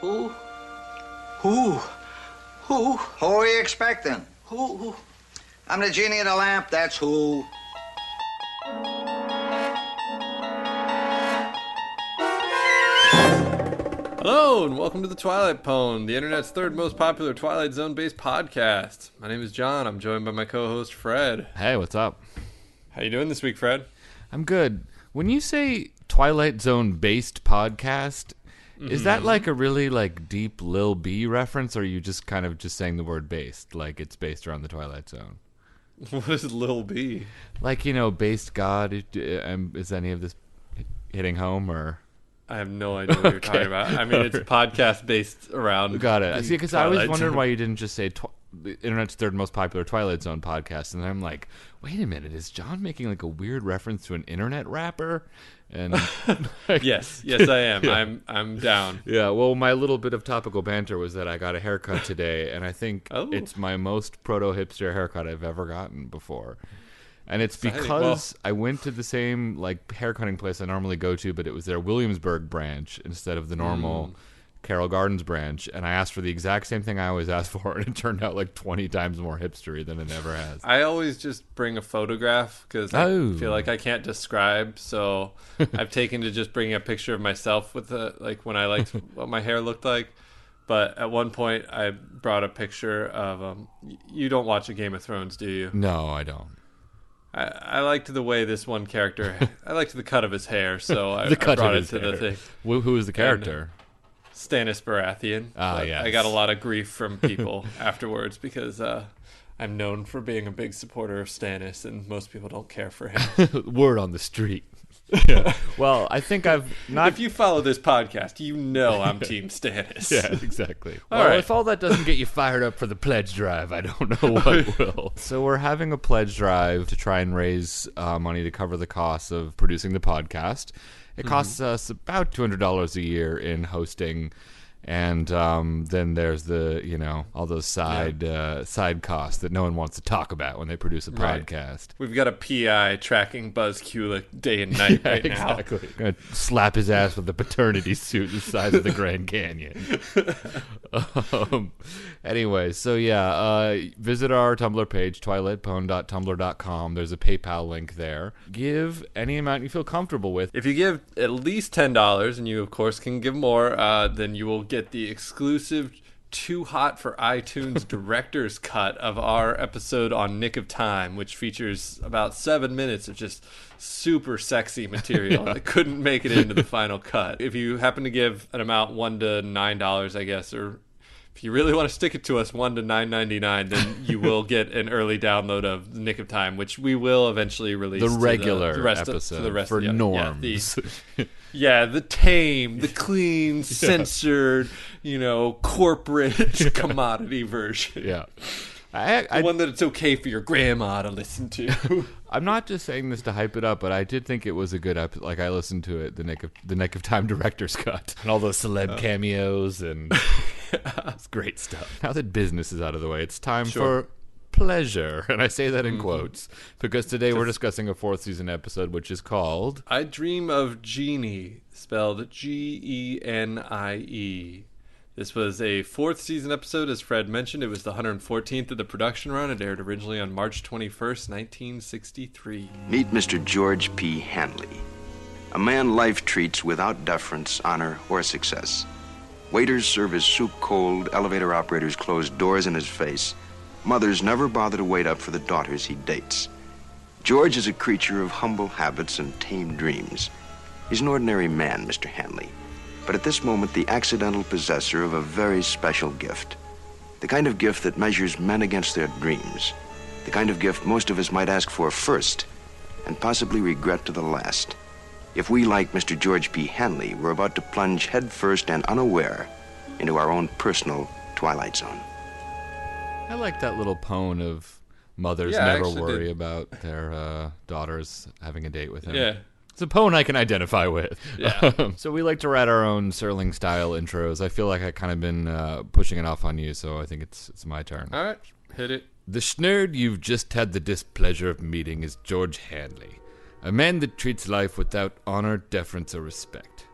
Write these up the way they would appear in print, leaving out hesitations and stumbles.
Who? Who? Who? Who are you expecting? Who? I'm the genie in the lamp, that's who. Hello, and welcome to the Twilight Pwn, the internet's third most popular Twilight Zone-based podcast. My name is John. I'm joined by my co-host, Fred. Hey, what's up? How you doing this week, Fred? I'm good. When you say Twilight Zone-based podcast, is that like a really deep Lil B reference, or are you just kind of just saying the word based, like it's based around the Twilight Zone? What is Lil B? Like, based God, is any of this hitting home, or... I have no idea what you're talking about. I mean, it's a podcast based around... Got it. See, because I was wondering Zone. why you didn't just say the internet's third most popular Twilight Zone podcast, and I'm like, wait a minute, is John making like a weird reference to an internet rapper? And yes, I am. Yeah. I'm down. Yeah, well, my little bit of topical banter was that I got a haircut today, and I think it's my most proto-hipster haircut I've ever gotten before. And it's because I went to the same haircutting place I normally go to, but it was their Williamsburg branch instead of the normal Carroll Gardens branch. And I asked for the exact same thing I always ask for, and it turned out like 20 times more hipstery than it ever has. I always just bring a photograph because I feel like I can't describe. So I've taken to just bringing a picture of myself with when I liked what my hair looked like. But at one point, I brought a picture of you don't watch a Game of Thrones, do you? No, I don't. I liked the way this one character... I liked the cut of his hair, so I brought it to the thing. Who is the character? Stannis Baratheon. Yes. I got a lot of grief from people afterwards because I'm known for being a big supporter of Stannis, and most people don't care for him. Word on the street. Yeah. Well, I think I've not... If you follow this podcast, you know I'm Team Stannis. Yeah, exactly. All right. If all that doesn't get you fired up for the pledge drive, I don't know what will. So we're having a pledge drive to try and raise money to cover the costs of producing the podcast. It costs us about $200 a year in hosting, and then there's the all those side costs that no one wants to talk about when they produce a podcast. We've got a PI tracking Buzz Kulick day and night right now. Exactly. Gonna slap his ass with a paternity suit the size of the Grand Canyon. Anyway, so visit our Tumblr page, twilightpwn.tumblr.com. There's a PayPal link there. Give any amount you feel comfortable with. If you give at least $10, and you of course can give more, then you will get the exclusive Too Hot for iTunes director's cut of our episode on Nick of Time, which features about 7 minutes of just super sexy material that couldn't make it into the final cut. If you happen to give an amount $1 to $9, I guess, or if you really want to stick it to us, $1 to $9.99, then you will get an early download of Nick of Time, which we will eventually release the regular to the rest episode to the rest for of the, norms. The tame, the clean, censored, corporate commodity version. Yeah. The one that it's okay for your grandma to listen to. I'm not just saying this to hype it up, but I did think it was a good episode. Like, I listened to it, the Nick of Time director's cut, and all those celeb cameos, and it's great stuff. Now that business is out of the way, it's time for pleasure, and I say that in quotes because today we're discussing a fourth season episode, which is called "I Dream of Genie," spelled Genie. This was a fourth season episode, as Fred mentioned. It was the 114th of the production run. It aired originally on March 21st, 1963. Meet Mr. George P. Hanley, a man life treats without deference, honor, or success. Waiters serve his soup cold, elevator operators close doors in his face. Mothers never bother to wait up for the daughters he dates. George is a creature of humble habits and tame dreams. He's an ordinary man, Mr. Hanley, but at this moment the accidental possessor of a very special gift. The kind of gift that measures men against their dreams. The kind of gift most of us might ask for first and possibly regret to the last. If we, like Mr. George P. Hanley, were about to plunge headfirst and unaware into our own personal Twilight Zone. I like that little pone of mothers never worry about their daughters having a date with him. Yeah. It's a pone I can identify with. Yeah. So we like to write our own Serling-style intros. I feel like I've kind of been pushing it off on you, so I think it's my turn. All right, hit it. The schnerd you've just had the displeasure of meeting is George Hanley, a man that treats life without honor, deference, or respect.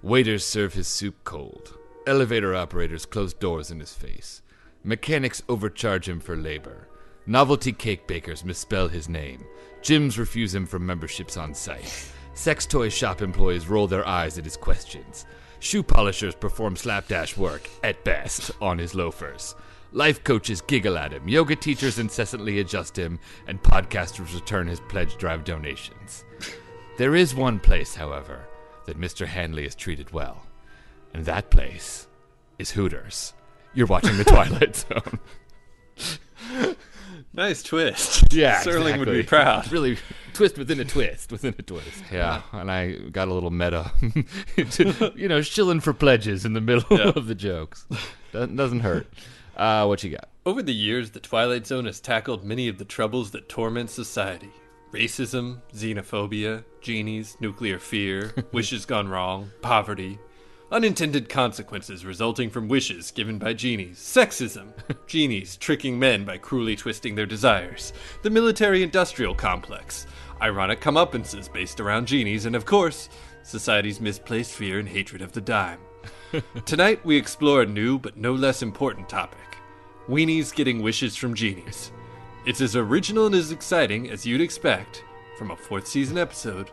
Waiters serve his soup cold. elevator operators close doors in his face. Mechanics overcharge him for labor. Novelty cake bakers misspell his name. Gyms refuse him from memberships on site. Sex toy shop employees roll their eyes at his questions. Shoe polishers perform slapdash work, at best, on his loafers. Life coaches giggle at him, yoga teachers incessantly adjust him, and podcasters return his pledge drive donations. There is one place, however, that Mr. Hanley is treated well. And that place is Hooters. You're watching The Twilight Zone. Nice twist. Yeah, Serling would exactly. be proud. Really, twist within a twist, within a twist. Yeah, and I got a little meta. Shilling for pledges in the middle of the jokes. Doesn't hurt. What you got? Over the years, the Twilight Zone has tackled many of the troubles that torment society. Racism, xenophobia, genies, nuclear fear, wishes gone wrong, poverty, unintended consequences resulting from wishes given by genies, sexism, genies tricking men by cruelly twisting their desires, the military-industrial complex, ironic comeuppances based around genies, and of course, society's misplaced fear and hatred of the dime. Tonight, we explore a new but no less important topic: weenies getting wishes from genies. It's as original and as exciting as you'd expect from a 4th season episode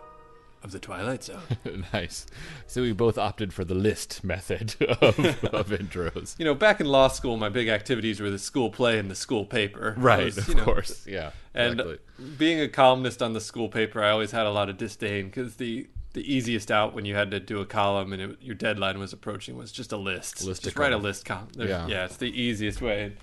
of The Twilight Zone. Nice. So we both opted for the list method of intros. Back in law school, my big activities were the school play and the school paper. Right, of course. Yeah, exactly. And being a columnist on the school paper, I always had a lot of disdain because the easiest out when you had to do a column and your deadline was approaching was just a list. Just write a list column. Yeah, it's the easiest way.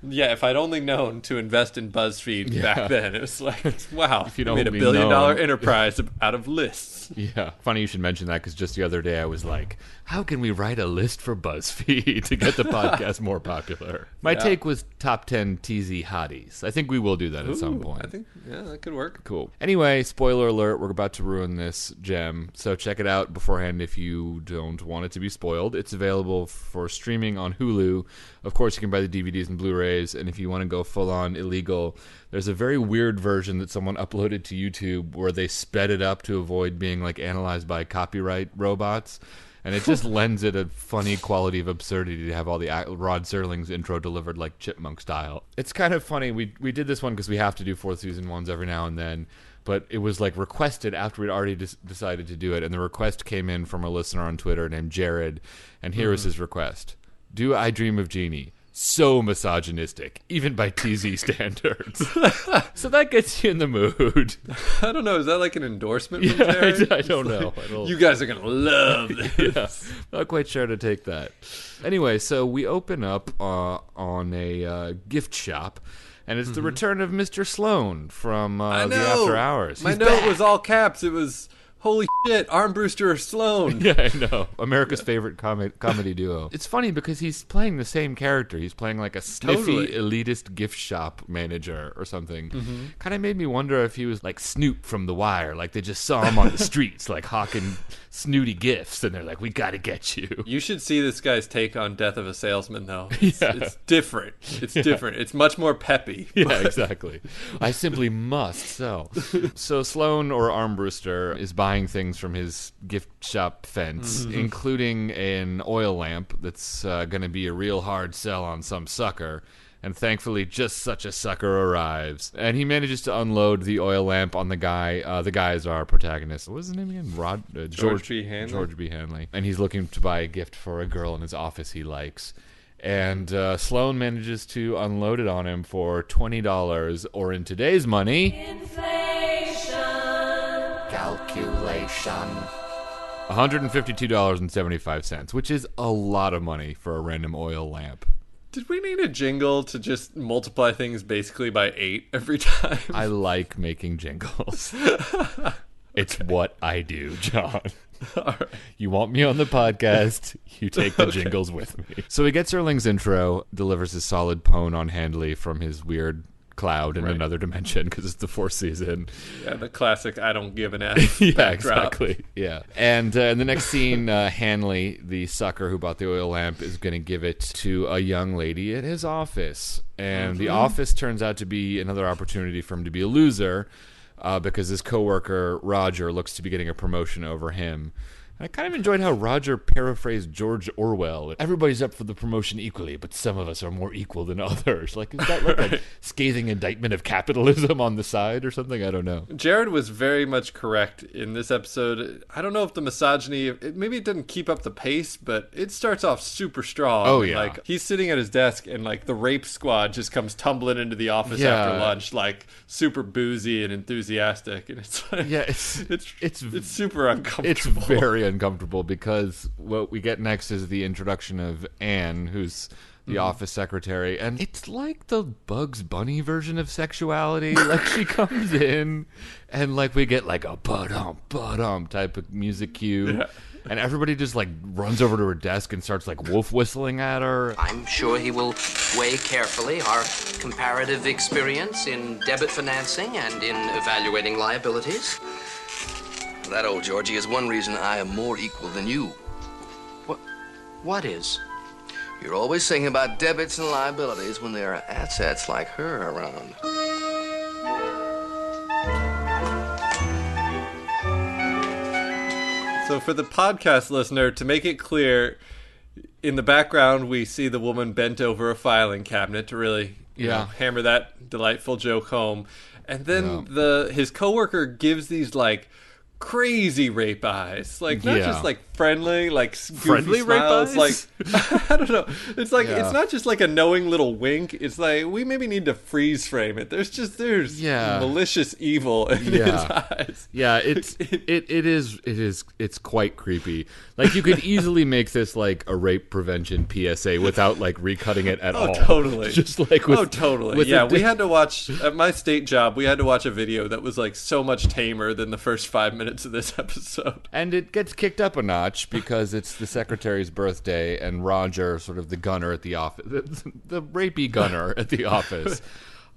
Yeah, if I'd only known to invest in BuzzFeed back then, it was like, wow, if you made $1 billion enterprise out of lists. Yeah, funny you should mention that because just the other day I was like, how can we write a list for BuzzFeed to get the podcast more popular? My take was top 10 TZ hotties. I think we will do that at some point. I think, that could work. Cool. Anyway, spoiler alert, we're about to ruin this gem, so check it out beforehand if you don't want it to be spoiled. It's available for streaming on Hulu. Of course, you can buy the DVDs and Blu-rays, and if you want to go full-on illegal, there's a very weird version that someone uploaded to YouTube where they sped it up to avoid being analyzed by copyright robots. And it just lends it a funny quality of absurdity to have all the Rod Serling's intro delivered like chipmunk style. It's kind of funny. We did this one because we have to do 4th season ones every now and then. But it was requested after we'd already decided to do it. And the request came in from a listener on Twitter named Jared. And here is his request. Do I Dream of Genie? So misogynistic, even by TZ standards. So that gets you in the mood. I don't know. Is that like an endorsement from Jared? I don't know. You guys are going to love this. Not quite sure to take that. Anyway, so we open up on a gift shop, and it's the return of Mr. Sloan from the After Hours. My note was all caps. It was, holy shit, Armbrewster or Sloan. Yeah, I know. America's favorite comedy duo. It's funny because he's playing the same character. He's playing like a sniffy, elitist gift shop manager or something. Kind of made me wonder if he was like Snoop from The Wire. Like they just saw him on the streets, like hawking snooty gifts, and they're like, we gotta get you. You should see this guy's take on Death of a Salesman, though. It's different. It's different. It's much more peppy. Yeah, exactly. I simply must sell. So Sloan, or Armbrewster, is buying things from his gift shop fence, including an oil lamp that's going to be a real hard sell on some sucker. And thankfully, just such a sucker arrives. And he manages to unload the oil lamp on the guy. The guy is our protagonist. What was his name again? George B. Hanley. George B. Hanley. And he's looking to buy a gift for a girl in his office he likes. And Sloan manages to unload it on him for $20, or in today's money... Inflation. Calculation. $152.75, which is a lot of money for a random oil lamp. Did we need a jingle to just multiply things basically by 8 every time? I like making jingles. It's what I do, John. All right. You want me on the podcast, you take the jingles with me. So he gets Serling's intro, delivers his solid pwn on Handley from his weird cloud in another dimension because it's the 4th season. Yeah, the classic I don't give an F. Yeah, backdrop. Exactly. Yeah. And in the next scene, Hanley, the sucker who bought the oil lamp, is going to give it to a young lady at his office. And the office turns out to be another opportunity for him to be a loser because his coworker, Roger, looks to be getting a promotion over him. I kind of enjoyed how Roger paraphrased George Orwell. Everybody's up for the promotion equally, but some of us are more equal than others. Like, is that like a scathing indictment of capitalism on the side or something? I don't know. Jared was very much correct in this episode. I don't know if the misogyny, maybe it didn't keep up the pace, but it starts off super strong. Oh, yeah. Like, he's sitting at his desk, and like the rape squad just comes tumbling into the office after lunch, like super boozy and enthusiastic, and it's like, it's super uncomfortable. It's very uncomfortable because what we get next is the introduction of Anne, who's the office secretary, and it's like the Bugs Bunny version of sexuality. Like, she comes in and like we get like a ba-dum type of music cue. And everybody just like runs over to her desk and starts like wolf whistling at her. I'm sure he will weigh carefully our comparative experience in debit financing and in evaluating liabilities. That, old Georgie, is one reason I am more equal than you. What is? You're always thinking about debits and liabilities when there are assets like her around. So for the podcast listener, to make it clear, in the background we see the woman bent over a filing cabinet to really you know, hammer that delightful joke home. And then his coworker gives these like crazy rape eyes, like not just like friendly, like friendly rape eyes, like I don't know, it's like it's not just like a knowing little wink, it's like we maybe need to freeze frame it. There's malicious evil in his eyes. It's quite creepy. Like, you could easily make this like a rape prevention PSA without like recutting it at all. Totally. Just like we had to watch at my state job, we had to watch a video that was like so much tamer than the first 5 minutes of this episode. And it gets kicked up a notch because it's the secretary's birthday, and Roger, sort of the gunner at the office, the rapey gunner at the office,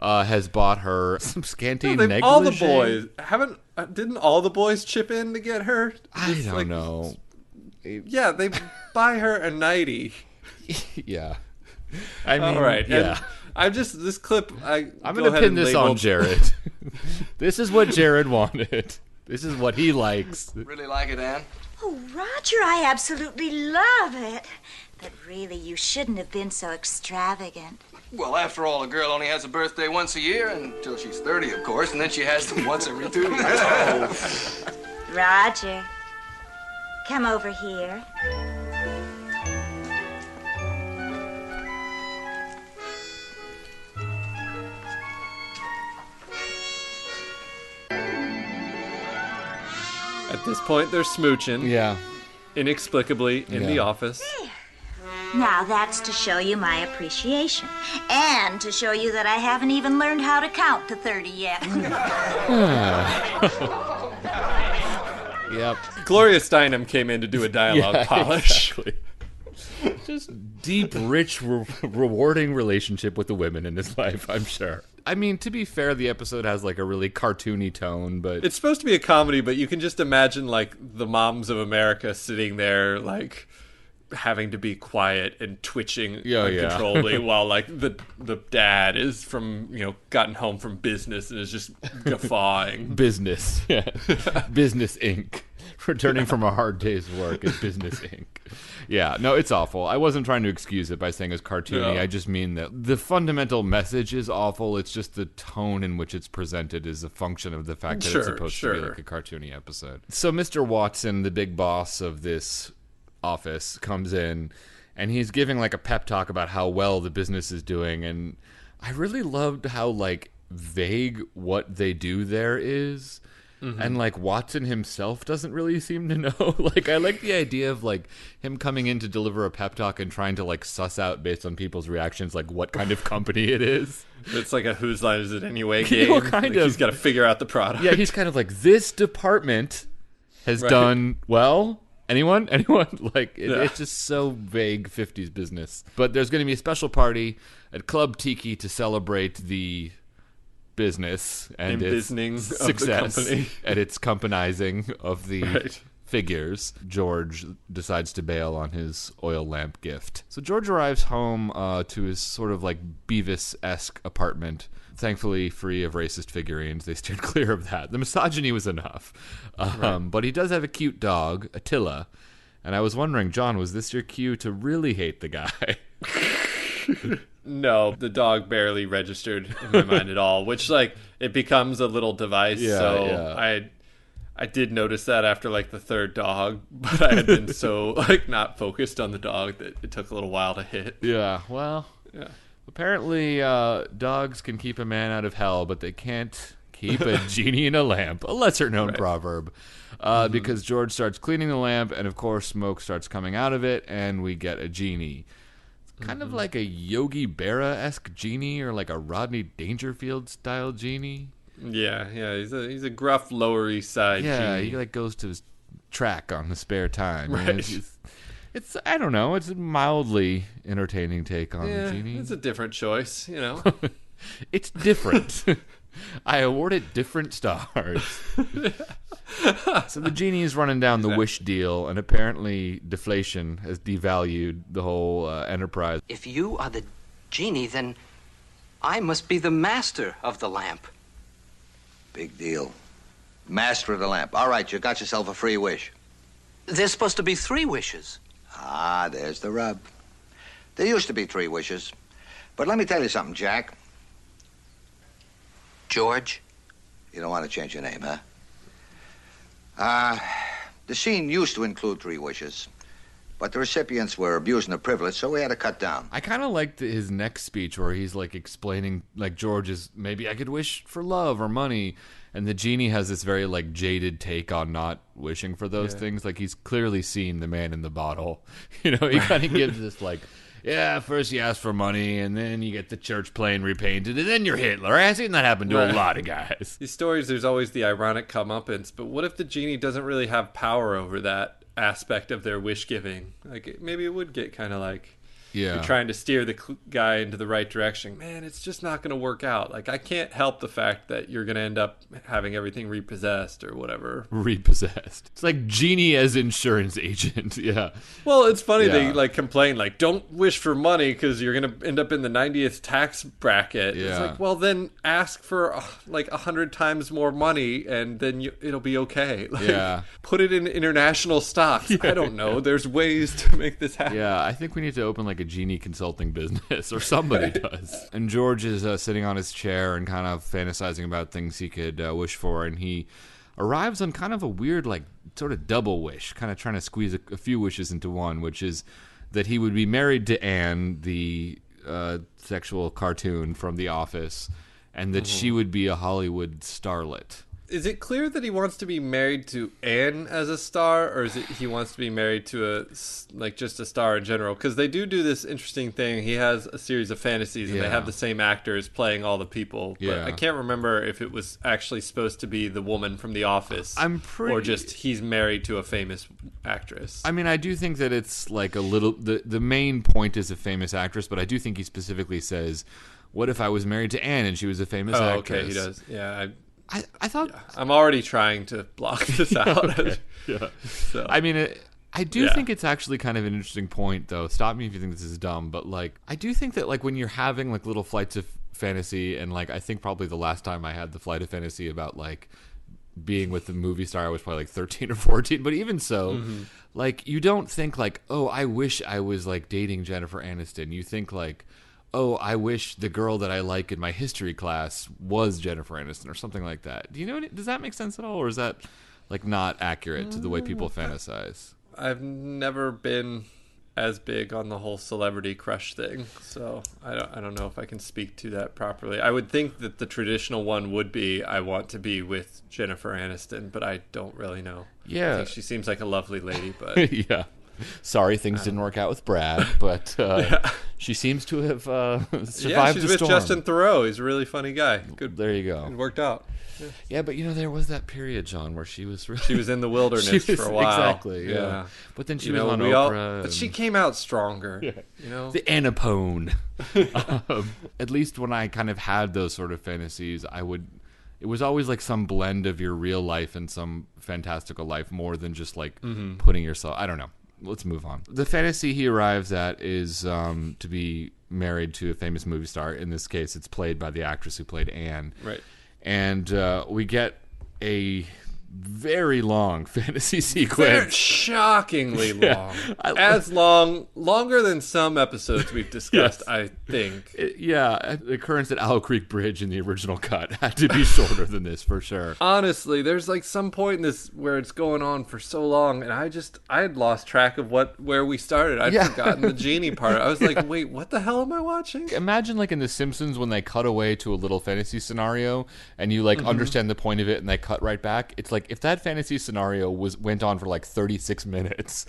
has bought her some scanty negligee. All the boys didn't all the boys chip in to get her? I don't know. Yeah, they buy her a nightie. Yeah. I mean, all right. Yeah. I'm just this clip. I'm going to pin this on Jared. This is what Jared wanted. This is what he likes. Really like it, Anne? Oh, Roger, I absolutely love it. But really, you shouldn't have been so extravagant. Well, after all, a girl only has a birthday once a year, until she's 30, of course, and then she has them once every 2 years. Roger, come over here. At this point, they're smooching. Yeah. Inexplicably in the office. Now, that's to show you my appreciation. And to show you that I haven't even learned how to count to 30 yet. Yep. Gloria Steinem came in to do a dialogue polish. Exactly. Just deep, rich, rewarding relationship with the women in his life, I'm sure. I mean, to be fair, the episode has like a really cartoony tone, but it's supposed to be a comedy, but you can just imagine like the moms of America sitting there like having to be quiet and twitching uncontrollably while like the dad is from, you know, gotten home from business and is just guffawing. Business. Yeah. Business Inc. Returning from a hard day's work at Business Inc. Yeah, no, it's awful. I wasn't trying to excuse it by saying it's cartoony. I just mean that the fundamental message is awful. It's just the tone in which it's presented is a function of the fact that it's supposed to be like a cartoony episode. So Mr. Watson, the big boss of this office, comes in and he's giving like a pep talk about how well the business is doing, and I really loved how like vague what they do there is. Mm-hmm. And like Watson himself doesn't really seem to know. Like, I like the idea of like him coming in to deliver a pep talk and trying to like suss out based on people's reactions like what kind of company it is. It's like a whose line is it anyway game. He's got to figure out the product. Yeah, he's kind of like, this department has done well. Anyone? Like, it's just so vague 50s business. But there's going to be a special party at Club Tiki to celebrate the business and its success and its companizing of the figures, George decides to bail on his oil lamp gift. So George arrives home to his sort of like Beavis-esque apartment, thankfully free of racist figurines. They steered clear of that. The misogyny was enough. But he does have a cute dog, Attila. And I was wondering, John, was this your cue to really hate the guy? No, the dog barely registered in my mind at all, which, like, it becomes a little device. I did notice that after, like, the third dog, but I had been so, like, not focused on the dog that it took a little while to hit. Yeah, well, apparently dogs can keep a man out of hell, but they can't keep a genie in a lamp, a lesser-known proverb. Because George starts cleaning the lamp, and, of course, smoke starts coming out of it, and we get a genie. It's kind of like a Yogi Berra-esque genie, or like a Rodney Dangerfield-style genie. Yeah, he's a gruff Lower East Side genie. Yeah, he like goes to his track on the spare time. Right. It's I don't know. It's a mildly entertaining take on the genie. It's a different choice, you know. It's different. I award it different stars. So the genie is running down the wish deal, and apparently deflation has devalued the whole enterprise. If you are the genie, then I must be the master of the lamp. Big deal. Master of the lamp. All right, you got yourself a free wish. There's supposed to be 3 wishes. Ah, there's the rub. There used to be 3 wishes. But let me tell you something, Jack. George? You don't want to change your name, huh? The scene used to include 3 wishes. But the recipients were abusing their privilege, so we had to cut down. I kind of liked his next speech where he's like explaining, like, George is, maybe I could wish for love or money. And the genie has this very, like, jaded take on not wishing for those things. Like, he's clearly seen the man in the bottle. You know, he kind of gives this, like, yeah, first you ask for money, and then you get the church plane repainted, and then you're Hitler. I've seen that happen to a lot of guys. These stories, there's always the ironic comeuppance, but what if the genie doesn't really have power over that aspect of their wish giving? Like, maybe it would get kind of like you're trying to steer the guy into the right direction. Man, it's just not going to work out. Like, I can't help the fact that you're going to end up having everything repossessed or whatever. Repossessed. It's like genie as insurance agent. Yeah. Well, it's funny they like complain like, don't wish for money because you're going to end up in the 90th tax bracket. Yeah. It's like, well, then ask for like 100 times more money and then it'll be okay. Like, put it in international stocks. I don't know. There's ways to make this happen. Yeah, I think we need to open like a genie consulting business, or somebody does. And George is sitting on his chair and kind of fantasizing about things he could wish for, and he arrives on kind of a weird, like, sort of double wish, kind of trying to squeeze a few wishes into one, which is that he would be married to Anne, the sexual cartoon from The Office, and that she would be a Hollywood starlet. Is it clear that he wants to be married to Anne as a star, or is it he wants to be married to just a star in general? Because they do this interesting thing. He has a series of fantasies, and they have the same actors playing all the people. But I can't remember if it was actually supposed to be the woman from The Office, or just he's married to a famous actress. I mean, I do think that it's like a little. The main point is a famous actress, but I do think he specifically says, "What if I was married to Anne and she was a famous actress?" Okay, he does. Yeah. I thought... Yeah. I'm already trying to block this out. Okay. So. I mean, I do think it's actually kind of an interesting point, though. Stop me if you think this is dumb, but, like, I do think that, like, when you're having, like, little flights of fantasy, and, like, I think probably the last time I had the flight of fantasy about, like, being with the movie star, I was probably, like, 13 or 14, but even so, like, you don't think, like, oh, I wish I was, like, dating Jennifer Aniston. You think, like, oh, I wish the girl that I like in my history class was Jennifer Anniston or something like that. Do you know? Does that make sense at all, or is that like not accurate to the way people fantasize? I've never been as big on the whole celebrity crush thing, so I don't know if I can speak to that properly. I would think that the traditional one would be I want to be with Jennifer Aniston, but I don't really know. Yeah, I think she seems like a lovely lady, but yeah. Sorry, things didn't work out with Brad, but she seems to have survived the storm. Yeah, she's with Justin Theroux. He's a really funny guy. Good. There you go. It worked out. Yeah, but you know, there was that period, John, where she was in the wilderness for a while. Exactly. Yeah. But then she was on Oprah. But she came out stronger. Yeah. You know, the Annapone. At least when I kind of had those sort of fantasies, I would. it was always like some blend of your real life and some fantastical life more than just like putting yourself, I don't know. Let's move on. The fantasy he arrives at is to be married to a famous movie star. In this case, it's played by the actress who played Anne. Right. And we get a very long fantasy sequence. Shockingly long. Longer than some episodes we've discussed, yes. I think. The occurrence at Owl Creek Bridge in the original cut had to be shorter than this, for sure. Honestly, there's like some point in this where it's going on for so long, and I had lost track of where we started. I'd forgotten the genie part. I was like, wait, what the hell am I watching? Imagine like in The Simpsons when they cut away to a little fantasy scenario, and you like understand the point of it, and they cut right back. It's like, if that fantasy scenario went on for like 36 minutes,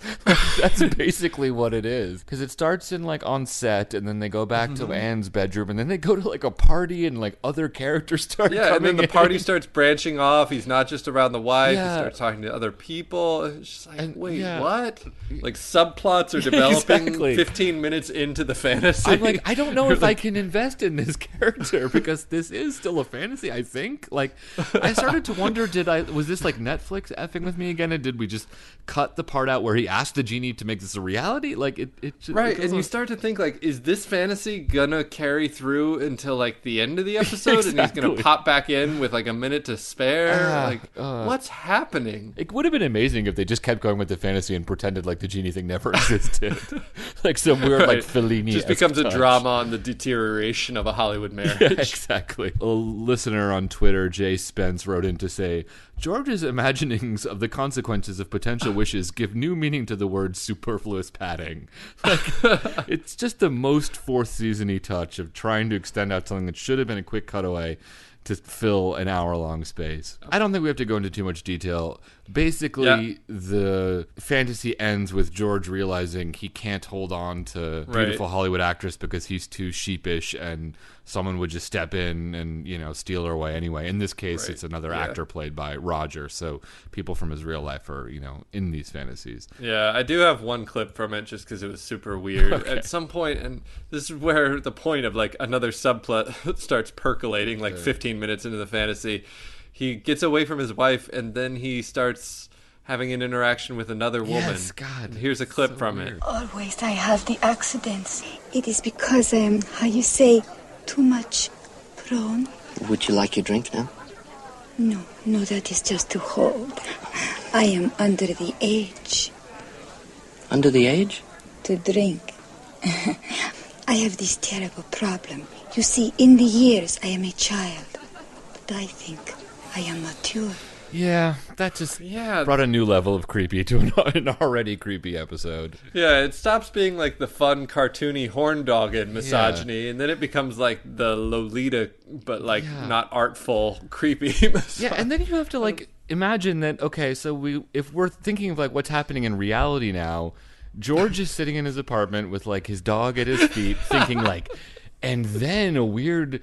that's basically what it is. Because it starts in like on set, and then they go back to Anne's bedroom, and then they go to like a party, and like other characters start coming and then the in. party starts branching off. He's not just around the wife. He starts talking to other people. It's just like, what? Like subplots are developing 15 minutes into the fantasy. I'm like, I don't know if I can invest in this character because this is still a fantasy, I think. Like, I started to wonder, was this like Netflix effing with me again, and did we just cut the part out where he asked the genie to make this a reality? Like it right, and you start to think like, is this fantasy gonna carry through until like the end of the episode, and he's gonna pop back in with like a minute to spare? What's happening? It would have been amazing if they just kept going with the fantasy and pretended like the genie thing never existed, like some weird like Fellini. Just becomes a drama on the deterioration of a Hollywood marriage. Yeah, exactly. A listener on Twitter, Jay Spence, wrote in to say, George's imaginings of the consequences of potential wishes give new meaning to the word superfluous padding. Like, it's just the most fourth season-y touch of trying to extend out something that should have been a quick cutaway to fill an hour-long space. I don't think we have to go into too much detail. Basically, the fantasy ends with George realizing he can't hold on to beautiful Hollywood actress because he's too sheepish, and someone would just step in and, steal her away anyway. In this case, it's another actor played by Roger, so people from his real life are, in these fantasies. Yeah, I do have one clip from it just because it was super weird. At some point, and this is where the point of, like, another subplot starts percolating, like 15 minutes into the fantasy. He gets away from his wife, and then he starts having an interaction with another woman. Yes, God. Here's a clip from weird. it. Always I have the accidents. It is because I am, too much prone. Would you like your drink now? No, that is just to hold. I am under the age. Under the age? To drink. I have this terrible problem. You see, in the years I am a child, but I think I am mature. Yeah, that just brought a new level of creepy to an already creepy episode. Yeah, it stops being like the fun, cartoony, horn-dogged misogyny, and then it becomes like the Lolita, but like not artful, creepy misogyny. Yeah, and then you have to like imagine that, okay, so if we're thinking of like what's happening in reality now, George is sitting in his apartment with like his dog at his feet, thinking like, and then a weird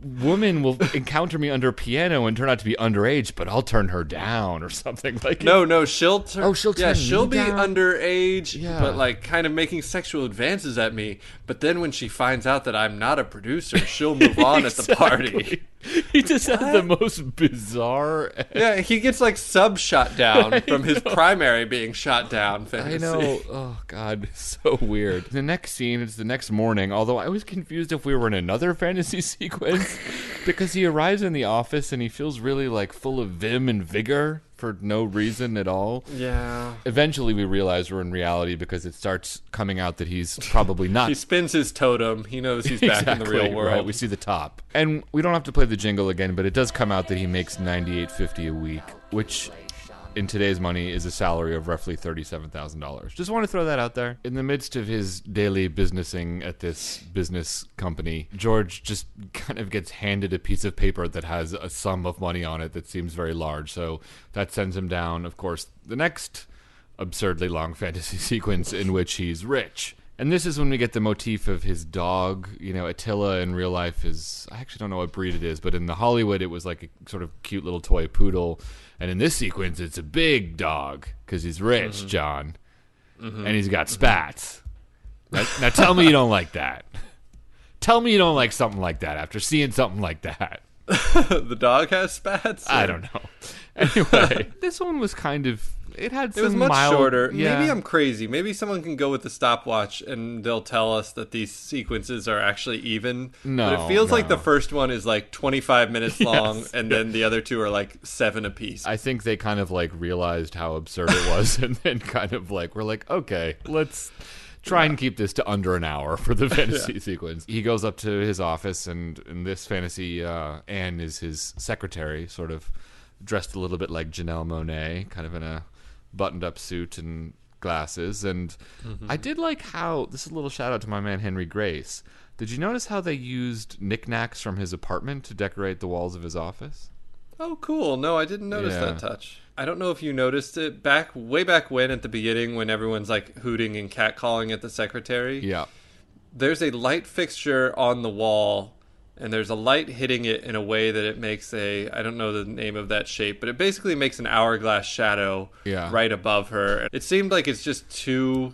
woman will encounter me under a piano and turn out to be underage, but I'll turn her down or something like. No, she'll turn. Oh, she'll turn. She'll be down? Underage, but like kind of making sexual advances at me. But then when she finds out that I'm not a producer, she'll move on at the party. He just has the most bizarre. Yeah, he gets like shot down from his primary being shot down fantasy. I know. Oh God, so weird. The next scene is the next morning. Although I was confused if we were in another fantasy sequence because he arrives in the office and he feels really like full of vim and vigor for no reason at all. Yeah. Eventually we realize we're in reality because it starts coming out that he's probably not. He spins his totem. He knows he's back in the real world. Right. We see the top. And we don't have to play the jingle again, but it does come out that he makes $98.50 a week, which in today's money is a salary of roughly $37,000. Just want to throw that out there. In the midst of his daily businessing at this business company, George just kind of gets handed a piece of paper that has a sum of money on it that seems very large. So that sends him down, of course, the next absurdly long fantasy sequence in which he's rich. And this is when we get the motif of his dog. Attila in real life is, I actually don't know what breed it is, but in the Hollywood it was like a sort of cute little toy poodle. And in this sequence, it's a big dog because he's rich, John. And he's got spats. Now tell me you don't like that. Tell me you don't like something like that after seeing something like that. The dog has spats? I don't know. Anyway, this one was kind of... It was much shorter. Yeah. Maybe I'm crazy. Maybe someone can go with the stopwatch and they'll tell us that these sequences are actually even. No, but it feels like the first one is like 25 minutes long, and then the other two are like 7 apiece. I think they kind of like realized how absurd it was, and then kind of like we're like, okay, let's try and keep this to under an hour for the fantasy sequence. He goes up to his office, and in this fantasy, Anne is his secretary, sort of dressed a little bit like Janelle Monáe, kind of in a buttoned-up suit and glasses. And I did like how, this is a little shout-out to my man Henry Grace, did you notice how they used knickknacks from his apartment to decorate the walls of his office? Oh, cool. No, I didn't notice that touch. I don't know if you noticed it way back when at the beginning when everyone's like hooting and catcalling at the secretary. Yeah. There's a light fixture on the wall, and there's a light hitting it in a way that it makes I don't know the name of that shape, but it basically makes an hourglass shadow right above her. It seemed like it's just too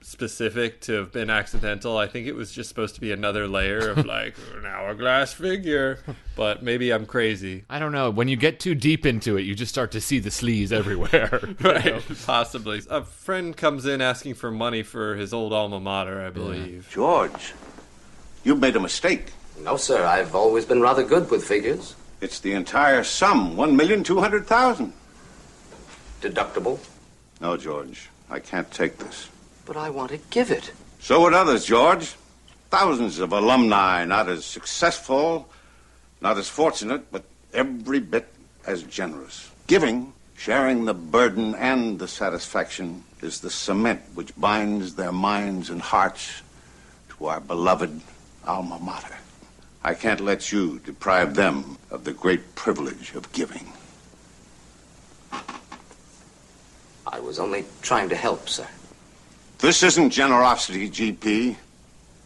specific to have been accidental. I think it was just supposed to be another layer of like an hourglass figure, but maybe I'm crazy. I don't know. When you get too deep into it, you just start to see the sleeves everywhere. Right, possibly. A friend comes in asking for money for his old alma mater, I believe. George, you've made a mistake. No, sir. I've always been rather good with figures. It's the entire sum, 1,200,000. Deductible? No, George, I can't take this. But I want to give it. So would others, George. Thousands of alumni, not as successful, not as fortunate, but every bit as generous. Giving, sharing the burden and the satisfaction, is the cement which binds their minds and hearts to our beloved alma mater. I can't let you deprive them of the great privilege of giving. I was only trying to help, sir. This isn't generosity, GP.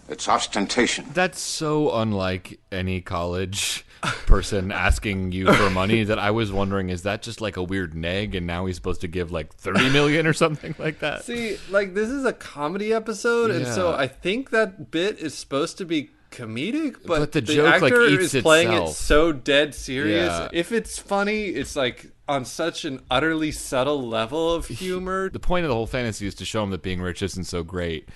It's ostentation. That's so unlike any college person asking you for money that I was wondering, is that just like a weird neg and now he's supposed to give like 30 million or something like that? See, like this is a comedy episode, and so I think that bit is supposed to be comedic, but the joke actor like eats is playing itself. it so dead serious. Yeah. If it's funny, it's like on such an utterly subtle level of humor. The point of the whole fantasy is to show him that being rich isn't so great.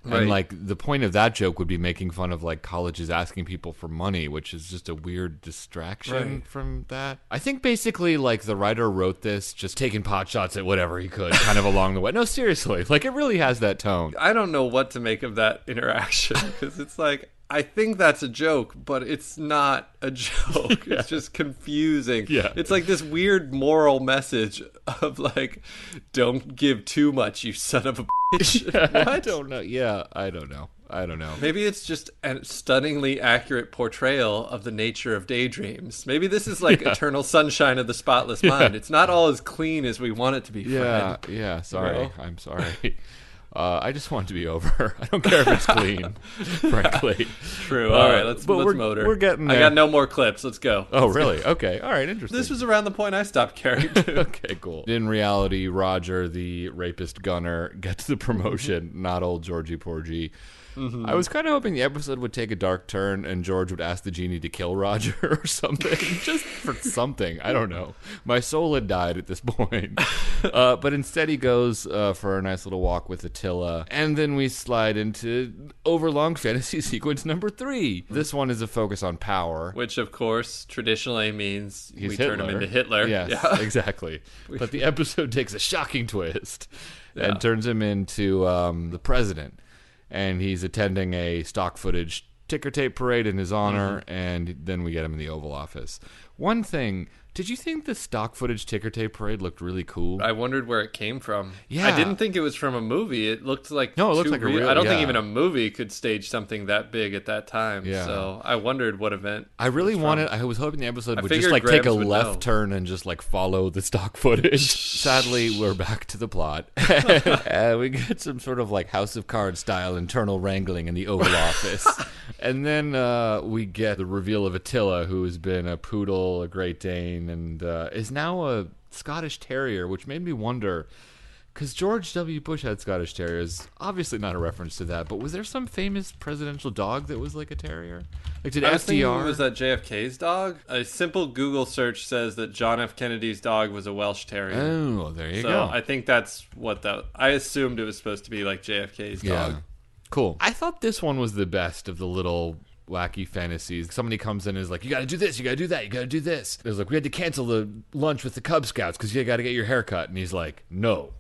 Right. And like the point of that joke would be making fun of like colleges asking people for money, which is just a weird distraction from that. I think basically like the writer wrote this just taking pot shots at whatever he could kind of along the way. No, seriously, like it really has that tone. I don't know what to make of that interaction because it's like, I think that's a joke, but it's not a joke. It's just confusing. Yeah. It's like this weird moral message of like, don't give too much, you son of a bitch. What? I don't know. Yeah, I don't know. Maybe it's just a stunningly accurate portrayal of the nature of daydreams. Maybe this is like Eternal Sunshine of the Spotless Mind. It's not all as clean as we want it to be. Yeah, Fred. yeah. Sorry, you know? I'm sorry. I just want it to be over. I don't care if it's clean, frankly. True. All right, let's motor. We're getting there. I got no more clips. Let's go. Oh, really? Okay. All right, interesting. This was around the point I stopped caring, too. Okay, cool. In reality, Roger, the rapist gunner, gets the promotion, not old Georgie Porgy. Mm-hmm. I was kind of hoping the episode would take a dark turn and George would ask the genie to kill Roger or something. Just for something. I don't know. My soul had died at this point. But instead he goes for a nice little walk with Attila. And then we slide into overlong fantasy sequence number 3. This one is a focus on power. Which, of course, traditionally means we Hitler. turn him into Hitler. Yes, yeah. Exactly. But the episode takes a shocking twist and turns him into the president. And he's attending a stock footage ticker tape parade in his honor, and then we get him in the Oval Office. One thing, did you think the stock footage ticker tape parade looked really cool? I wondered where it came from. Yeah. I didn't think it was from a movie. It looked like no, it looked like a real. I don't think even a movie could stage something that big at that time. Yeah. So I wondered what event. I really wanted. I was hoping the episode would just like take a left turn and just like follow the stock footage. Sadly, we're back to the plot. We get some sort of like House of Cards style internal wrangling in the Oval Office, and then we get the reveal of Attila, who has been a poodle, a Great Dane, and is now a Scottish Terrier, which made me wonder, Because George W. Bush had Scottish Terriers. Obviously not a reference to that, but was there some famous presidential dog that was like a terrier? Like, did FDR... Was that JFK's dog? A simple Google search says that John F. Kennedy's dog was a Welsh Terrier. Oh, there you go. So I think that's what that... I assumed it was supposed to be like JFK's dog. Cool. I thought this one was the best of the little wacky fantasies. Somebody comes in and is like, you gotta do this, you gotta do that, you gotta do this. There's like, we had to cancel the lunch with the Cub Scouts because you gotta get your hair cut. And he's like, no.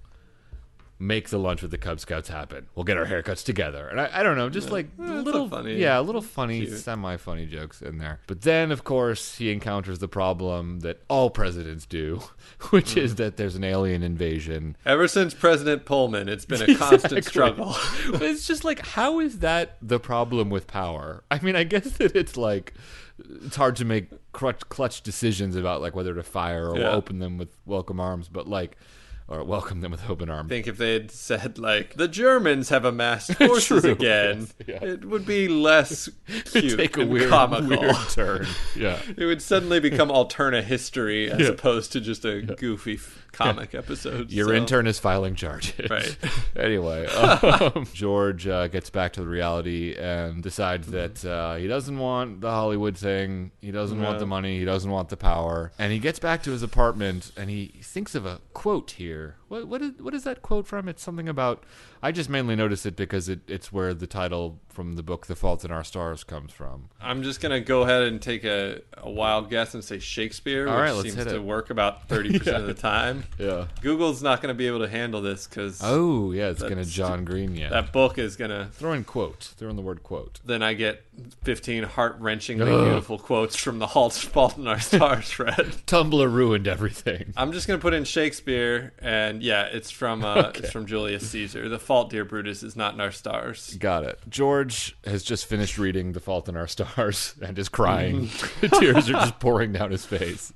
Make the lunch with the Cub Scouts happen. We'll get our haircuts together. And I don't know, just like little funny, little funny, semi-funny jokes in there. But then, of course, he encounters the problem that all presidents do, which is that there's an alien invasion. Ever since President Pullman, it's been a constant struggle. But it's just like, how is that the problem with power? I mean, I guess that it's like, it's hard to make clutch decisions about like whether to fire or open them with welcome arms, but like, or welcome them with open arms. I think if they had said, like, the Germans have amassed forces again, it would be less cute Take a and weird turn. Yeah. It would suddenly become alternate history as opposed to just a goofy comic episode. Your intern is filing charges. Right. Anyway, George gets back to the reality and decides that he doesn't want the Hollywood thing. He doesn't want the money. He doesn't want the power. And he gets back to his apartment and he thinks of a quote here. What is that quote from? It's something about... I just mainly noticed it because it's where the title from the book The Fault in Our Stars comes from. I'm just going to go ahead and take a wild guess and say Shakespeare, which seems to work about 30% of the time. Yeah. Google's not going to be able to handle this because... Oh, yeah, it's going to John Green, That book is going to... Throw in the word quote. Then I get 15 heart-wrenchingly beautiful quotes from The Fault in Our Stars, Fred. Tumblr ruined everything. I'm just going to put in Shakespeare, and it's from it's from Julius Caesar. The Fault, dear Brutus, is not in our stars. Got it. George has just finished reading The Fault in Our Stars and is crying. The tears are just pouring down his face.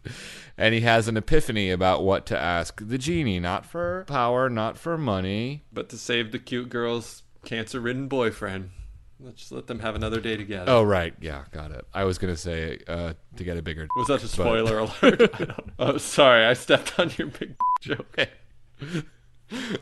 And he has an epiphany about what to ask the genie. Not for power, not for money. But to save the cute girl's cancer-ridden boyfriend. Let's just let them have another day together. Oh, right. Yeah, got it. I was going to say to get a bigger... Was that a spoiler alert? I don't know. Oh, sorry. I stepped on your big joke.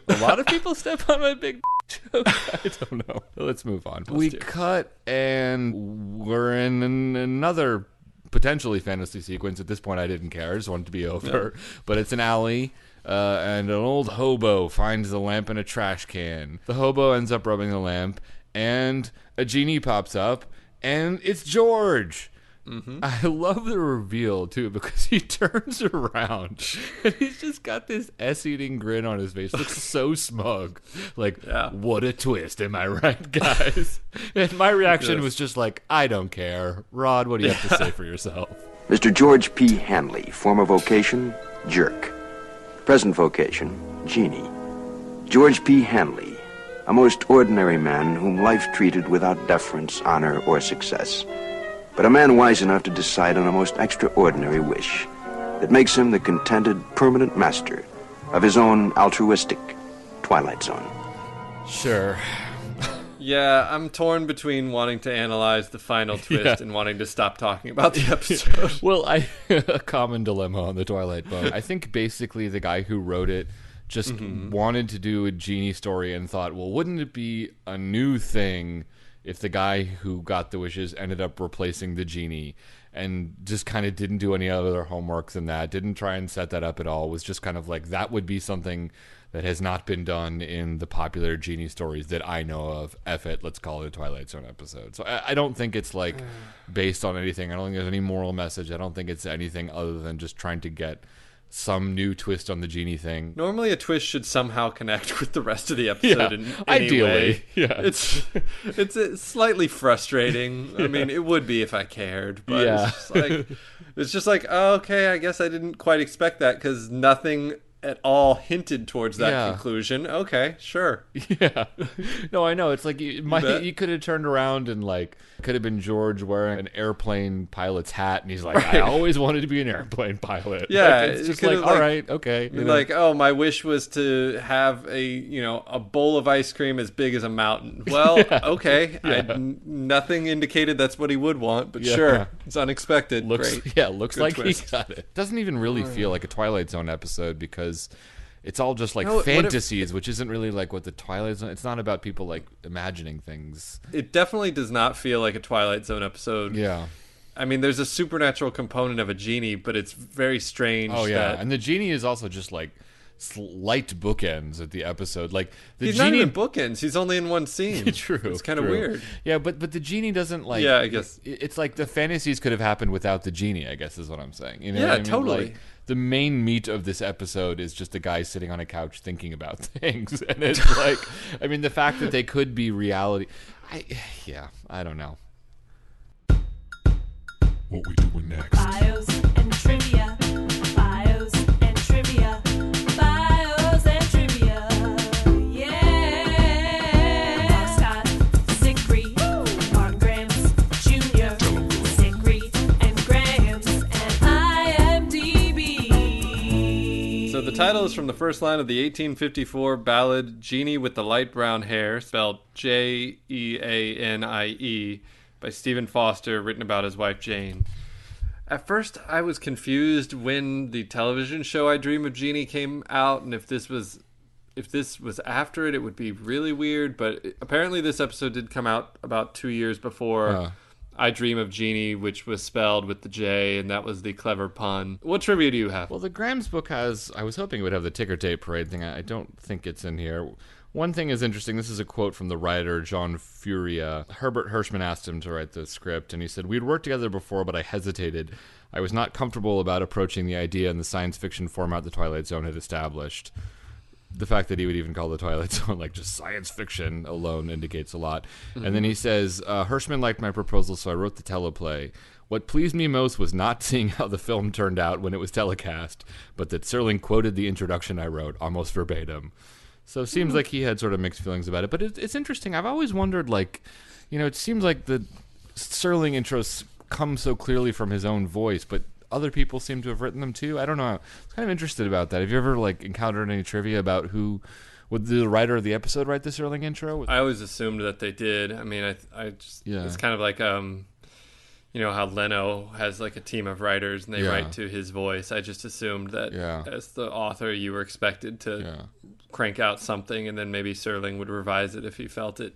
A lot of people step on my big joke. I don't know. Let's move on. We cut and we're in another potentially fantasy sequence. At this point, I didn't care. I just wanted it to be over. Yeah. But it's an alley. And an old hobo finds the lamp in a trash can. The hobo ends up rubbing the lamp. And a genie pops up, and it's George. Mm-hmm. I love the reveal, too, because he turns around, and he's just got this ass-eating grin on his face. Looks so smug. Like, what a twist, am I right, guys? And my reaction was just like, I don't care. Rod, what do you have to say for yourself? Mr. George P. Hanley, former vocation, jerk. Present vocation, genie. George P. Hanley. A most ordinary man whom life treated without deference, honor, or success. But a man wise enough to decide on a most extraordinary wish that makes him the contented, permanent master of his own altruistic Twilight Zone. Sure. Yeah, I'm torn between wanting to analyze the final twist and wanting to stop talking about the episode. Well, a common dilemma on the Twilight Pwn. I think basically the guy who wrote it just wanted to do a genie story and thought, well, wouldn't it be a new thing if the guy who got the wishes ended up replacing the genie, and just kind of didn't do any other homework than that, didn't try and set that up at all, was just kind of like, that would be something that has not been done in the popular genie stories that I know of. F it, let's call it a Twilight Zone episode. So I don't think it's like based on anything. I don't think there's any moral message. I don't think it's anything other than just trying to get some new twist on the genie thing. Normally a twist should somehow connect with the rest of the episode in any ideally way. Yeah, it's slightly frustrating. I mean, it would be if I cared, but it's just like oh, okay, I guess I didn't quite expect that because nothing at all hinted towards that conclusion. Okay, sure. Yeah. No, I know. It's like you could have turned around and like could have been George wearing an airplane pilot's hat, and he's like, I always wanted to be an airplane pilot. Yeah, like, it's just like, all right, okay. Like, oh, my wish was to have a bowl of ice cream as big as a mountain. Well, okay. Nothing indicated that's what he would want, but sure, it's unexpected. Looks Great. Looks Good like twist. he got it. Doesn't even really feel like a Twilight Zone episode because it's all just like fantasies, which isn't really like what the Twilight Zone. It's not about people like imagining things. It definitely does not feel like a Twilight Zone episode. Yeah. I mean, there's a supernatural component of a genie, but it's very strange. Oh yeah, and the genie is also just like slight bookends at the episode. Like the he's genie, not even bookends. He's only in one scene. True, it's kind of weird. Yeah, but the genie doesn't like. Yeah, I guess it's like the fantasies could have happened without the genie. I guess is what I'm saying. You know? Yeah, what I mean? totally. Like, the main meat of this episode is just a guy sitting on a couch thinking about things, and it's like, I mean, the fact that they could be reality. I don't know. What we doing next? Bios and trivia. Bios and trivia. Bios and trivia. Yeah. Scott, Zachary, Mark Grams Jr., Zachary and Grams, and IMDb. So the title is from the first line of the 1854 ballad "Genie with the Light Brown Hair," spelled Jeanie, by Stephen Foster, written about his wife Jane. At first, I was confused when the television show "I Dream of Genie" came out, and if this was after it, it would be really weird. But apparently, this episode did come out about 2 years before "I Dream of Genie," which was spelled with the J, and that was the clever pun. What trivia do you have? Well, the Grams book has. I was hoping it would have the ticker tape parade thing. I don't think it's in here. One thing is interesting. This is a quote from the writer, John Furia. Herbert Hirschman asked him to write the script, and he said, "We'd worked together before, but I hesitated. I was not comfortable about approaching the idea in the science fiction format the Twilight Zone had established." The fact that he would even call the Twilight Zone like just science fiction alone indicates a lot. Mm-hmm. And then he says, Hirschman liked my proposal, so I wrote the teleplay. What pleased me most was not seeing how the film turned out when it was telecast, but that Serling quoted the introduction I wrote almost verbatim. So it seems like he had sort of mixed feelings about it. But it's interesting. I've always wondered, like, you know, it seems like the Serling intros come so clearly from his own voice, but other people seem to have written them too. I don't know. I was kind of interested about that. Have you ever, like, encountered any trivia about who... Would the writer of the episode write the Serling intro? I always assumed that they did. I mean, I just... Yeah. It's kind of like... you know how Leno has like a team of writers and they write to his voice. I just assumed that as the author, you were expected to crank out something, and then maybe Serling would revise it if he felt it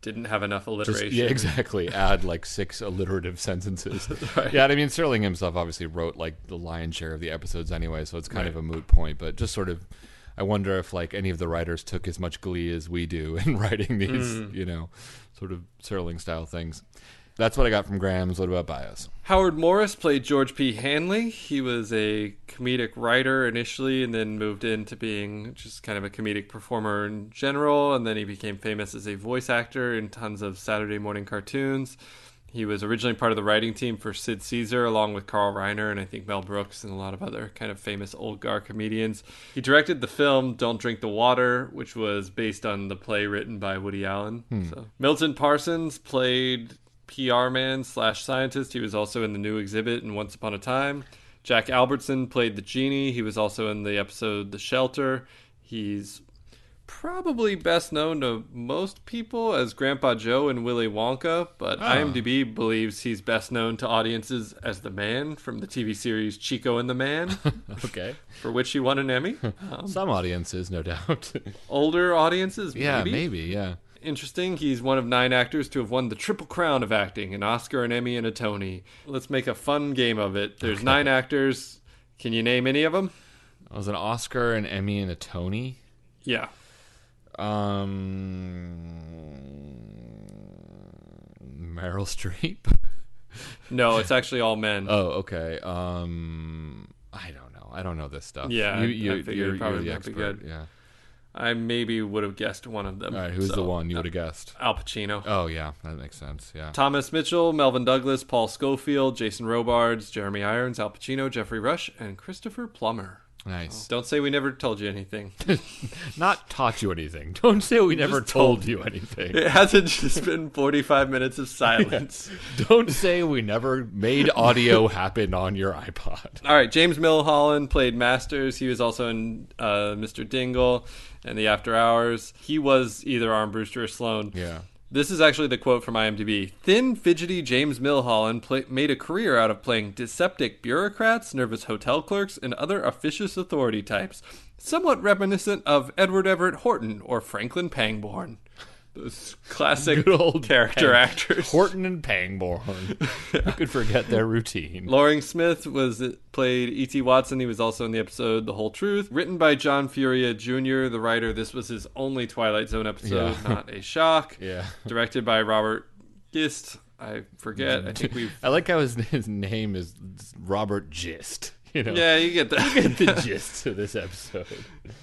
didn't have enough alliteration. Exactly. Add like 6 alliterative sentences. Right. Yeah, I mean, Serling himself obviously wrote like the lion's share of the episodes anyway, so it's kind of a moot point. But just sort of, I wonder if like any of the writers took as much glee as we do in writing these, you know, sort of Serling style things. That's what I got from Grams. What about bios? Howard Morris played George P. Hanley. He was a comedic writer initially and then moved into being just kind of a comedic performer in general. And then he became famous as a voice actor in tons of Saturday morning cartoons. He was originally part of the writing team for Sid Caesar, along with Carl Reiner and I think Mel Brooks and a lot of other kind of famous old guard comedians. He directed the film Don't Drink the Water, which was based on the play written by Woody Allen. So Milton Parsons played PR man / scientist. He was also in The New Exhibit and Once Upon a Time. Jack Albertson played the genie. He was also in the episode The Shelter. He's probably best known to most people as Grandpa Joe in Willy Wonka, but IMDb believes he's best known to audiences as the man from the TV series Chico and the Man. Okay. For which he won an Emmy. Some audiences, no doubt. Older audiences, maybe. Yeah, maybe, yeah. Interesting. He's one of 9 actors to have won the Triple Crown of acting, an Oscar, an Emmy, and a Tony. Let's make a fun game of it. There's 9 actors. Can you name any of them? It was an Oscar, an Emmy, and a Tony? Yeah. Meryl Streep? No, it's actually all men. Oh, okay. I don't know. I don't know this stuff. Yeah, you're probably the not expert. be good. Yeah. I maybe would have guessed one of them. All right, who's the one you would have guessed? Al Pacino. Oh, yeah, that makes sense, yeah. Thomas Mitchell, Melvin Douglas, Paul Scofield, Jason Robards, Jeremy Irons, Al Pacino, Jeffrey Rush, and Christopher Plummer. Nice. Don't say we never told you anything. Not taught you anything. Don't say we never told you anything. It hasn't just been 45 minutes of silence. Yeah. Don't say we never made audio happen on your iPod. All right, James Milholland played Masters. He was also in Mr. Dingle and The After Hours. He was either Armbrewster or Sloan. Yeah. This is actually the quote from IMDb. Thin, fidgety James Milholland made a career out of playing dyspeptic bureaucrats, nervous hotel clerks, and other officious authority types, somewhat reminiscent of Edward Everett Horton or Franklin Pangborn. Those classic good old character actors. Horton and Pangborn. Who could forget their routine? Loring Smith played E.T. Watson. He was also in the episode The Whole Truth. Written by John Furia Jr., the writer. This was his only Twilight Zone episode. Yeah. Not a shock. Yeah. Directed by Robert Gist. I forget. I like how his name is Robert Gist. You know, yeah, you get that. You get the gist of this episode.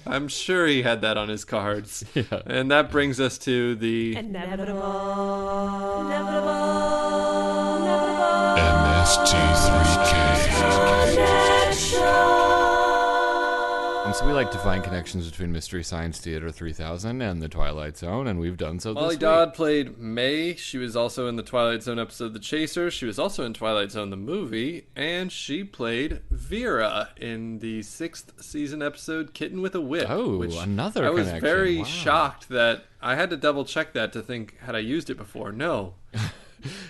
I'm sure he had that on his cards. Yeah. And that brings us to the Inevitable. MST3K. And so we like to find connections between Mystery Science Theater 3000 and the Twilight Zone, and we've done so Molly this week. Dodd played May. She was also in the Twilight Zone episode The Chaser. She was also in Twilight Zone the movie, and she played Vera in the 6th season episode Kitten with a Whip. Oh, another I was connection. very Wow. shocked that I had to double check that to think, had I used it before? No.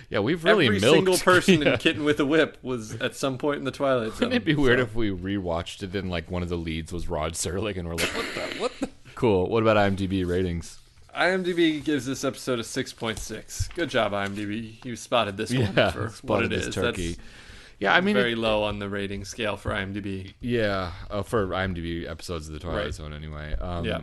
Yeah, we've really Every milked. single person in Kitten with a Whip was at some point in the Twilight Zone. Wouldn't it be weird if we rewatched it and like one of the leads was Rod Serling and we're like, what the? Cool. What about IMDb ratings? IMDb gives this episode a 6.6. Good job, IMDb. You spotted this one for what it is. Turkey. That's yeah, I mean, very low on the rating scale for IMDb. Yeah, for IMDb episodes of the Twilight Zone anyway. Yeah.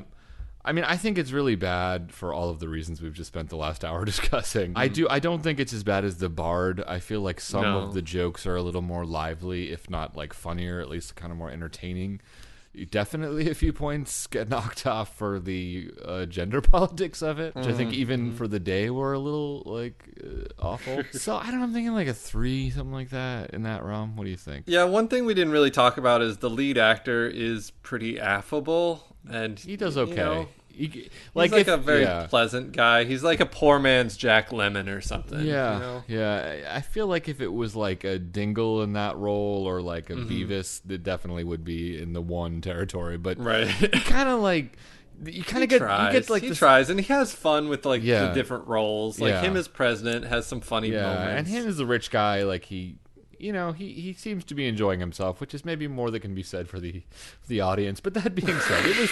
I mean, I think it's really bad for all of the reasons we've just spent the last hour discussing. I don't think it's as bad as The Bard. I feel like some of the jokes are a little more lively, if not like funnier, at least kind of more entertaining. Definitely a few points get knocked off for the gender politics of it, which I think even for the day were a little like awful. So I don't know, I'm thinking like a 3, something like that, in that realm. What do you think? Yeah, one thing we didn't really talk about is the lead actor is pretty affable. And he does okay. You know, he's like a very pleasant guy. He's like a poor man's Jack Lemmon or something. Yeah, you know? Yeah. I feel like if it was like a Dingle in that role or like a Beavis, it definitely would be in the one territory. But kind of like you kind of get like he tries and he has fun with like the different roles. Like him as president has some funny moments. And him as the rich guy, like he seems to be enjoying himself, which is maybe more that can be said for the audience. But that being said,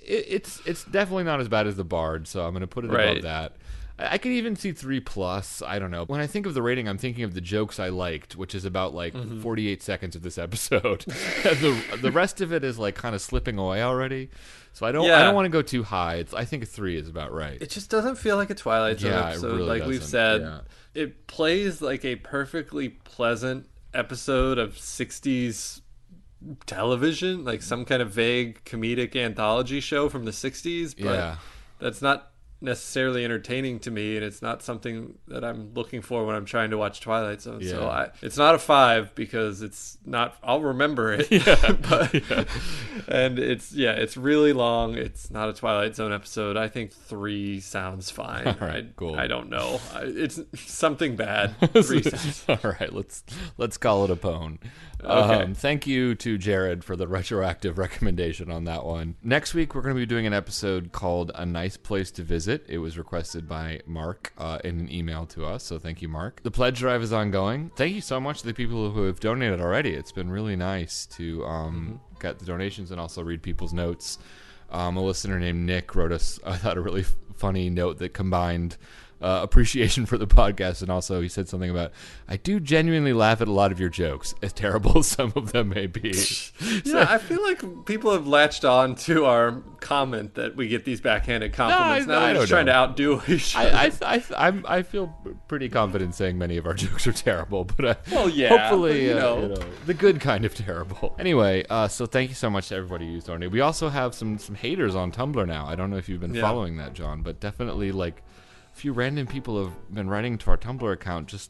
it's definitely not as bad as The Bard, so I'm going to put it above that. I could even see 3+. I don't know. When I think of the rating, I'm thinking of the jokes I liked, which is about like 48 seconds of this episode. the rest of it is like kind of slipping away already. So I don't want to go too high. I think a 3 is about right. It just doesn't feel like a Twilight Zone episode. It really like doesn't. We've said, it plays like a perfectly pleasant episode of 60s television, like some kind of vague comedic anthology show from the 60s, but that's not necessarily entertaining to me, and it's not something that I'm looking for when I'm trying to watch Twilight Zone. So it's not a 5 because it's not. I'll remember it. And it's really long. It's not a Twilight Zone episode. I think 3 sounds fine. All right, cool. I don't know. It's something bad. 3 sounds. All right, let's call it a pwn. Okay. Thank you to Jared for the retroactive recommendation on that one. Next week, we're going to be doing an episode called A Nice Place to Visit. It was requested by Mark in an email to us, so thank you, Mark. The pledge drive is ongoing. Thank you so much to the people who have donated already. It's been really nice to get the donations and also read people's notes. A listener named Nick wrote us, I thought, a really funny note that combined appreciation for the podcast, and also he said something about, I do genuinely laugh at a lot of your jokes, as terrible as some of them may be. I feel like people have latched on to our comment that we get these backhanded compliments. Now they're just trying to outdo each other. I feel pretty confident saying many of our jokes are terrible, but hopefully, the good kind of terrible. Anyway, so thank you so much to everybody who's donated. We also have some haters on Tumblr now. I don't know if you've been following that, John, but definitely like a few random people have been writing to our Tumblr account. Just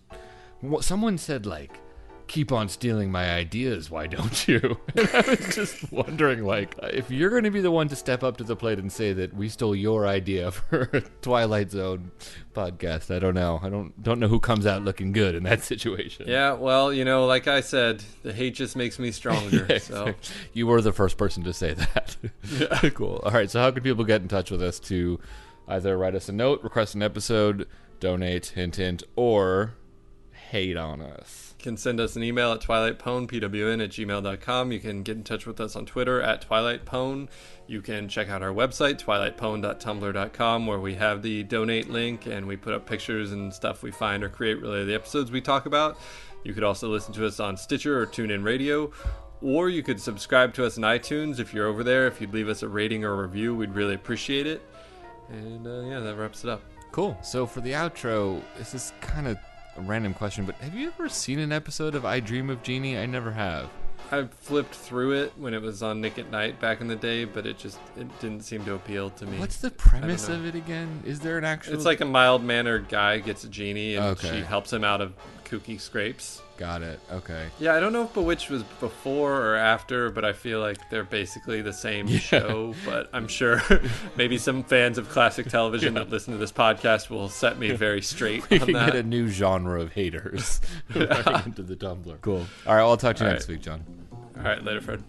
someone said like, keep on stealing my ideas, why don't you? And I was just wondering, like, if you're going to be the one to step up to the plate and say that we stole your idea for a Twilight Zone podcast, I don't know. I don't know who comes out looking good in that situation. Yeah, well, like I said, the hate just makes me stronger. So you were the first person to say that. Yeah. Cool. All right, so how can people get in touch with us to Either write us a note, request an episode, donate, hint, hint, or hate on us. You can send us an email at twilightpwn, pwn@gmail.com. You can get in touch with us on Twitter at twilightpwn. You can check out our website, twilightpwn.tumblr.com, where we have the donate link, and we put up pictures and stuff we find or create related to the episodes we talk about. You could also listen to us on Stitcher or TuneIn Radio, or you could subscribe to us on iTunes. If you're over there, if you'd leave us a rating or a review, we'd really appreciate it. And yeah, that wraps it up. Cool. So for the outro, this is kind of a random question, but have you ever seen an episode of I Dream of Genie? I never have. I flipped through it when it was on Nick at Night back in the day, but it didn't seem to appeal to me. What's the premise of it again? Is there an actual... It's like a mild-mannered guy gets a genie, and she helps him out of kooky scrapes. Got it. Okay. Yeah, I don't know if Bewitched was before or after, but I feel like they're basically the same show. But I'm sure maybe some fans of classic television that listen to this podcast will set me very straight we on can that. get a new genre of haters writing into the Tumblr. Cool. All right, well, I'll talk to you next week, John. All right, later, Fred.